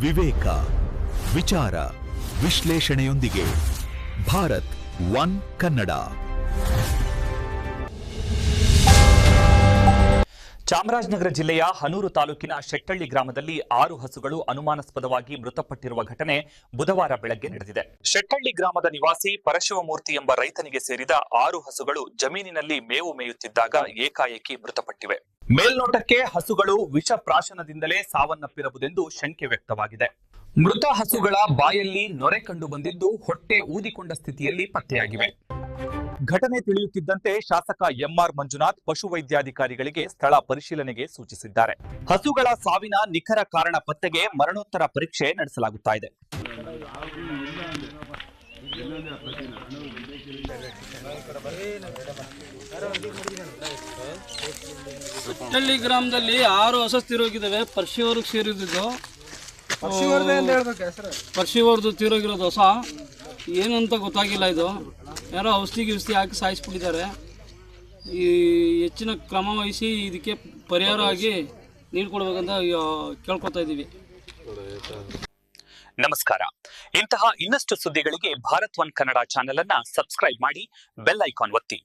ವಿವೇಕ, ವಿಚಾರ, ವಿಶ್ಲೇಷಣೆಯೊಂದಿಗೆ ಭಾರತ್ ಒನ್ ಕನ್ನಡ. ಚಾಮರಾಜನಗರ ಜಿಲ್ಲೆಯ ಹನೂರು ತಾಲೂಕಿನ ಶೆಟ್ಟಳ್ಳಿ ಗ್ರಾಮದಲ್ಲಿ 6 ಹಸುಗಳು ಅನುಮಾನಾಸ್ಪದವಾಗಿ ಮೃತಪಟ್ಟಿರುವ ಘಟನೆ ಬುಧವಾರ ಬೆಳಗ್ಗೆ ನಡೆದಿದೆ. ಶೆಟ್ಟಳ್ಳಿ ಗ್ರಾಮದ ನಿವಾಸಿ ಪರಶಿವಮೂರ್ತಿ ಎಂಬ ರೈತನಿಗೆ ಸೇರಿದ 6 ಹಸುಗಳು ಜಮೀನಿನಲ್ಲಿ ಮೇವು ಮೇಯುತ್ತಿದ್ದಾಗ ಏಕಾಏಕಿ ಮೃತಪಟ್ಟಿವೆ. ಮೇಲ್ನೋಟಕ್ಕೆ ಹಸುಗಳು ವಿಷ ಪ್ರಾಶನದಿಂದಲೇ ಸಾವನ್ನಪ್ಪಿರಬಹುದೆಂದು ಶಂಕೆ ವ್ಯಕ್ತವಾಗಿದೆ. ಮೃತ ಹಸುಗಳ ಬಾಯಲ್ಲಿ ನೊರೆ ಕಂಡು ಬಂದಿದ್ದು ಹೊಟ್ಟೆ ಊದಿಕೊಂಡ ಸ್ಥಿತಿಯಲ್ಲಿ ಪತ್ತೆಯಾಗಿವೆ. ಘಟನೆ ತಿಳಿಯುತ್ತಿದ್ದಂತೆ ಶಾಸಕ ಎಂಆರ್ ಮಂಜುನಾಥ್ ಪಶುವೈದ್ಯಾಧಿಕಾರಿಗಳಿಗೆ ಸ್ಥಳ ಪರಿಶೀಲನೆಗೆ ಸೂಚಿಸಿದ್ದಾರೆ. ಹಸುಗಳ ಸಾವಿನ ನಿಖರ ಕಾರಣ ಪತ್ತೆಗೆ ಮರಣೋತ್ತರ ಪರೀಕ್ಷೆ ನಡೆಸಲಾಗುತ್ತಾ ಇದೆ. ಶೆಟ್ಟಳ್ಳಿ ಗ್ರಾಮದಲ್ಲಿ 6 ಹಸು ತೀರೋಗಿದ್ದಾವೆ. ಪರ್ಶಿವರ್ಗ್ ಸೇರಿದ್ದು ಪರ್ಶಿವರ್ದು ತೀರೋಗಿರೋದು ಹೊಸ ಏನಂತ ಗೊತ್ತಾಗಿಲ್ಲ. ಇದು ಯಾರೋ ಔಷಧಿ ಹಾಕಿ ಸಾಯಿಸ್ಬಿಟ್ಟಿದ್ದಾರೆ. ಈ ಹೆಚ್ಚಿನ ಕ್ರಮ ವಹಿಸಿ ಇದಕ್ಕೆ ಪರಿಹಾರ ಆಗಿ ನೀಡ್ಕೊಡ್ಬೇಕಂತ ಕೇಳ್ಕೊತಾ ಇದ್ದೀವಿ. ನಮಸ್ಕಾರ. ಇಂತಹ ಇನ್ನಷ್ಟು ಸುದ್ದಿಗಳಿಗೆ ಭಾರತ್ ಒನ್ ಕನ್ನಡ ಚಾನೆಲ್ ಅನ್ನ ಸಬ್ಸ್ಕ್ರೈಬ್ ಮಾಡಿ, ಬೆಲ್ ಐಕಾನ್ ಒತ್ತಿ.